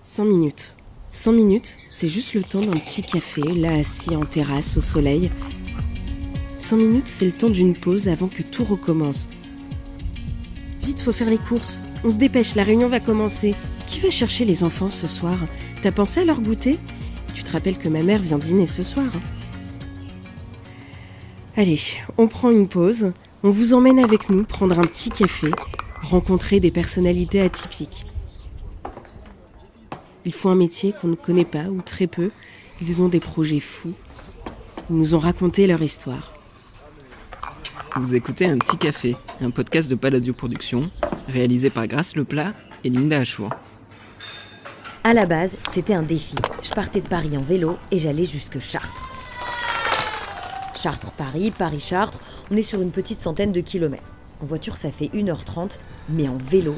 5 minutes. 5 minutes, c'est juste le temps d'un petit café, là assis en terrasse au soleil. 5 minutes, c'est le temps d'une pause avant que tout recommence. Vite, faut faire les courses. On se dépêche, la réunion va commencer. Qui va chercher les enfants ce soir? T'as pensé à leur goûter? Tu te rappelles que ma mère vient dîner ce soir. Allez, on prend une pause. On vous emmène avec nous prendre un petit café, rencontrer des personnalités atypiques. Ils font un métier qu'on ne connaît pas ou très peu. Ils ont des projets fous. Ils nous ont raconté leur histoire. Vous écoutez Un Petit Café, un podcast de Palladio Productions, réalisé par Grace Leplat et Linda Achour. À la base, c'était un défi. Je partais de Paris en vélo et j'allais jusque Chartres. Chartres-Paris, Paris-Chartres, on est sur une petite centaine de kilomètres. En voiture, ça fait 1h30, mais en vélo,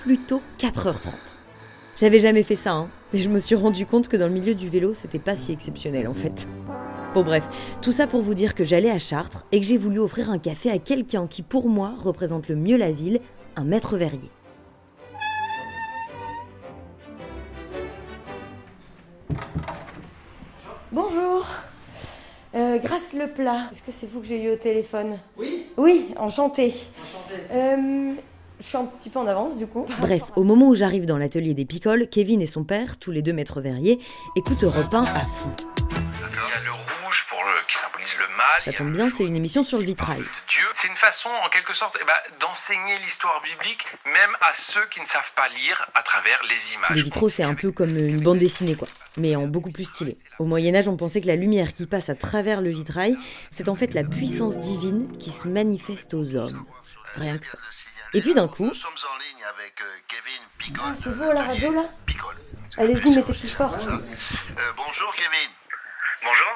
plutôt 4h30. J'avais jamais fait ça, mais je me suis rendu compte que dans le milieu du vélo, c'était pas si exceptionnel en fait. Bon bref, tout ça pour vous dire que j'allais à Chartres et que j'ai voulu offrir un café à quelqu'un qui pour moi représente le mieux la ville, un maître verrier. Bonjour, Grace Leplat. Est-ce que c'est vous que j'ai eu au téléphone? Oui. Oui, enchantée. Je suis un petit peu en avance du coup. Bref, au moment où j'arrive dans l'atelier des Picoles, Kevin et son père, tous les deux maîtres verriers, écoutent Europe 1 à fond. Il y a le rouge qui symbolise le mal. Ça tombe bien, c'est une émission sur le vitrail. Dieu. C'est une façon, en quelque sorte, d'enseigner l'histoire biblique, même à ceux qui ne savent pas lire à travers les images. Les vitraux, c'est un peu comme une bande dessinée, quoi, mais en beaucoup plus stylé. Au Moyen-Âge, on pensait que la lumière qui passe à travers le vitrail, c'est en fait la puissance divine qui se manifeste aux hommes. Rien que ça. Et puis d'un coup... Nous sommes en ligne avec Kevin Picole. Ah, c'est vous à la radio là? Picole. Allez-y, mettez plus fort. Bonjour Kevin. Bonjour.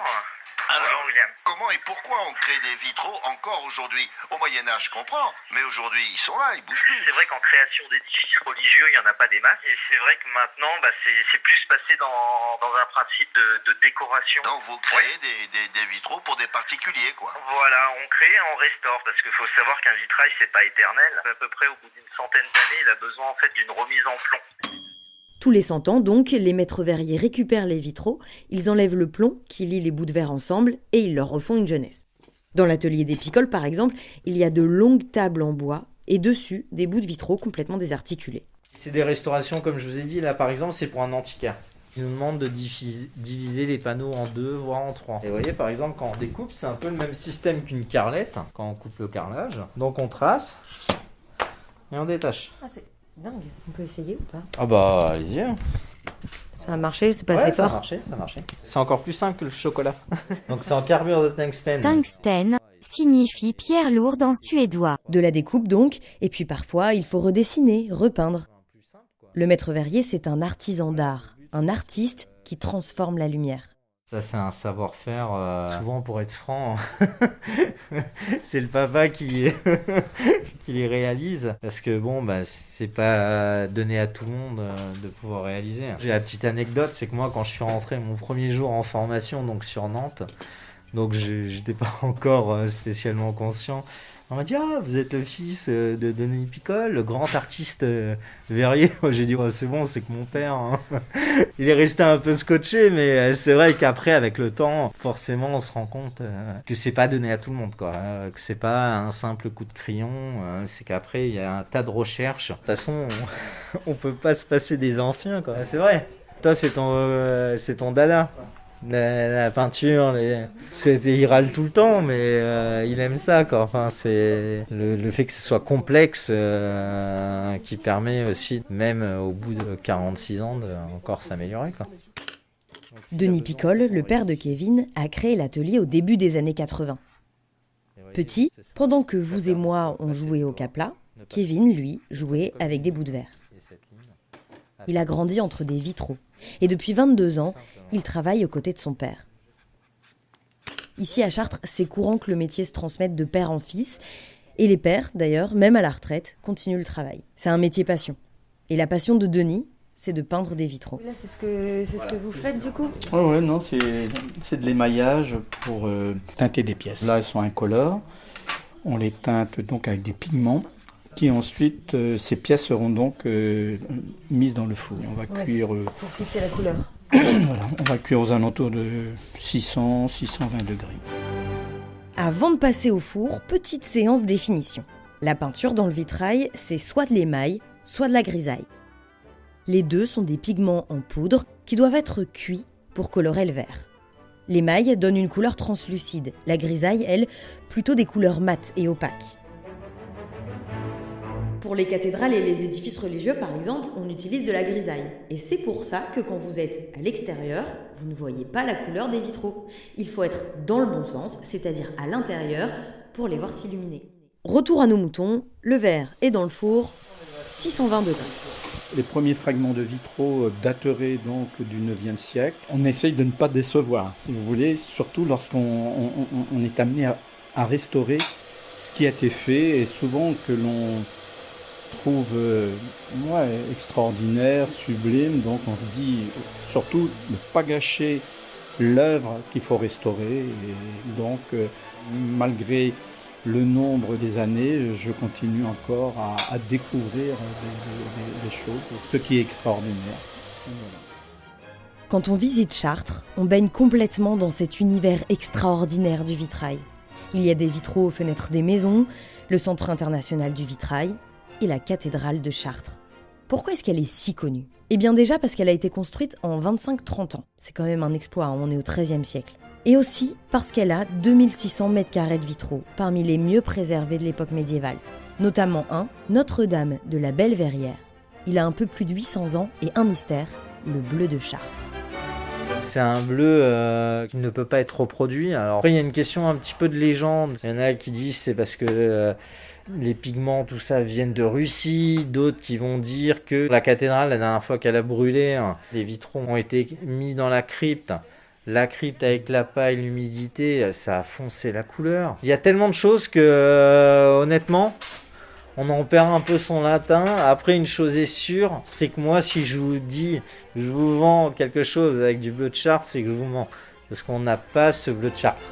Bonjour William. Comment et pourquoi on crée des vitraux encore aujourd'hui? Au Moyen-Âge, je comprends, mais aujourd'hui ils sont là, ils bougent plus. C'est vrai qu'en création d'édifices religieux, il n'y en a pas des masses. Et c'est vrai que maintenant, c'est plus passé dans un principe de décoration. Donc vous créez des vitraux pour des particuliers, quoi. Voilà, on crée et on restaure. Parce qu'il faut savoir qu'un vitrail, c'est pas éternel. À peu près au bout d'une centaine d'années, il a besoin en fait d'une remise en plomb. Tous les 100 ans, donc, les maîtres verriers récupèrent les vitraux, ils enlèvent le plomb qui lie les bouts de verre ensemble et ils leur refont une jeunesse. Dans l'atelier des Picoles, par exemple, il y a de longues tables en bois et dessus, des bouts de vitraux complètement désarticulés. C'est des restaurations, comme je vous ai dit, là par exemple, c'est pour un antiquaire. Ils nous demandent de diviser les panneaux en 2, voire en 3. Et vous voyez, par exemple, quand on découpe, c'est un peu le même système qu'une carrelette, quand on coupe le carrelage. Donc on trace et on détache. Ah, c'est dingue. On peut essayer ou pas? Ah bah, allez-y. Ça a marché, c'est pas Ouais, assez ça a fort. marché, ça a marché. C'est encore plus simple que le chocolat. Donc c'est en carbure de tungstène. Tungstène signifie pierre lourde en suédois. De la découpe donc, et puis parfois, il faut redessiner, repeindre. Le maître verrier, c'est un artisan d'art, un artiste qui transforme la lumière. Ça, c'est un savoir-faire, souvent pour être franc, c'est le papa qui les réalise. Parce que bon, c'est pas donné à tout le monde de pouvoir réaliser. J'ai la petite anecdote, c'est que moi, quand je suis rentré mon premier jour en formation, donc sur Nantes, donc j'étais pas encore spécialement conscient. On m'a dit, ah, vous êtes le fils de Denis Picole, le grand artiste verrier. J'ai dit, oh, c'est bon, c'est que mon père. Hein. Il est resté un peu scotché, mais c'est vrai qu'après, avec le temps, forcément, on se rend compte que c'est pas donné à tout le monde, quoi. Que c'est pas un simple coup de crayon. C'est qu'après, il y a un tas de recherches. De toute façon, on peut pas se passer des anciens, quoi. C'est vrai. Toi, c'est ton dada. La peinture, il râle tout le temps, mais il aime ça, quoi. Enfin, c'est le fait que ce soit complexe qui permet aussi, même au bout de 46 ans, de encore s'améliorer, quoi. Denis Picole, le père de Kevin, a créé l'atelier au début des années 80. Petit, pendant que vous et moi on jouait au capla, Kevin, lui, jouait avec des bouts de verre. Il a grandi entre des vitraux. Et depuis 22 ans, il travaille aux côtés de son père. Ici à Chartres, c'est courant que le métier se transmette de père en fils. Et les pères, d'ailleurs, même à la retraite, continuent le travail. C'est un métier passion. Et la passion de Denis, c'est de peindre des vitraux. Là, c'est ce que vous faites du coup? Ouais, non, c'est de l'émaillage pour teinter des pièces. Là, elles sont incolores. On les teinte donc avec des pigments qui ensuite, ces pièces seront donc mises dans le four. On va cuire... Pour fixer la couleur. Voilà, on va cuire aux alentours de 600-620 degrés. Avant de passer au four, petite séance définition. La peinture dans le vitrail, c'est soit de l'émail, soit de la grisaille. Les deux sont des pigments en poudre qui doivent être cuits pour colorer le verre. L'émail donne une couleur translucide, la grisaille, elle, plutôt des couleurs mates et opaques. Pour les cathédrales et les édifices religieux, par exemple, on utilise de la grisaille. Et c'est pour ça que quand vous êtes à l'extérieur, vous ne voyez pas la couleur des vitraux. Il faut être dans le bon sens, c'est-à-dire à l'intérieur, pour les voir s'illuminer. Retour à nos moutons, le verre est dans le four, 620 degrés. Les premiers fragments de vitraux dateraient donc du 9e siècle. On essaye de ne pas décevoir, si vous voulez, surtout lorsqu'on est amené à restaurer ce qui a été fait et souvent que l'on trouve extraordinaire, sublime. Donc on se dit surtout ne pas gâcher l'œuvre qu'il faut restaurer. Et donc malgré le nombre des années, je continue encore à découvrir des choses, ce qui est extraordinaire. Voilà. Quand on visite Chartres, on baigne complètement dans cet univers extraordinaire du vitrail. Il y a des vitraux aux fenêtres des maisons, le Centre international du vitrail et la cathédrale de Chartres. Pourquoi est-ce qu'elle est si connue ? Eh bien déjà parce qu'elle a été construite en 25-30 ans. C'est quand même un exploit, on est au XIIIe siècle. Et aussi parce qu'elle a 2600 mètres carrés de vitraux, parmi les mieux préservés de l'époque médiévale. Notamment un, Notre-Dame de la Belle-Verrière. Il a un peu plus de 800 ans et un mystère, le bleu de Chartres. C'est un bleu qui ne peut pas être reproduit. Alors après, il y a une question un petit peu de légende. Il y en a qui disent c'est parce que les pigments, tout ça, viennent de Russie. D'autres qui vont dire que la cathédrale, la dernière fois qu'elle a brûlé, les vitraux ont été mis dans la crypte. La crypte avec la paille, l'humidité, ça a foncé la couleur. Il y a tellement de choses que, honnêtement, on en perd un peu son latin. Après, une chose est sûre, c'est que moi, si je vous dis, je vous vends quelque chose avec du bleu de Chartres, c'est que je vous mens. Parce qu'on n'a pas ce bleu de Chartres.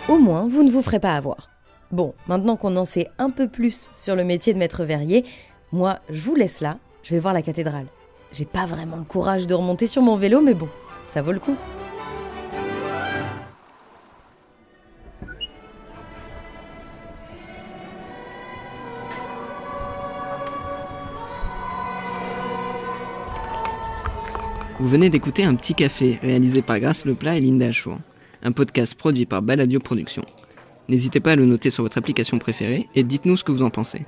Au moins, vous ne vous ferez pas avoir. Bon, maintenant qu'on en sait un peu plus sur le métier de maître verrier, moi, je vous laisse là, je vais voir la cathédrale. J'ai pas vraiment le courage de remonter sur mon vélo, mais bon, ça vaut le coup. Vous venez d'écouter Un Petit Café, réalisé par Grace Leplat et Linda Achour. Un podcast produit par Balladio Productions. N'hésitez pas à le noter sur votre application préférée et dites-nous ce que vous en pensez.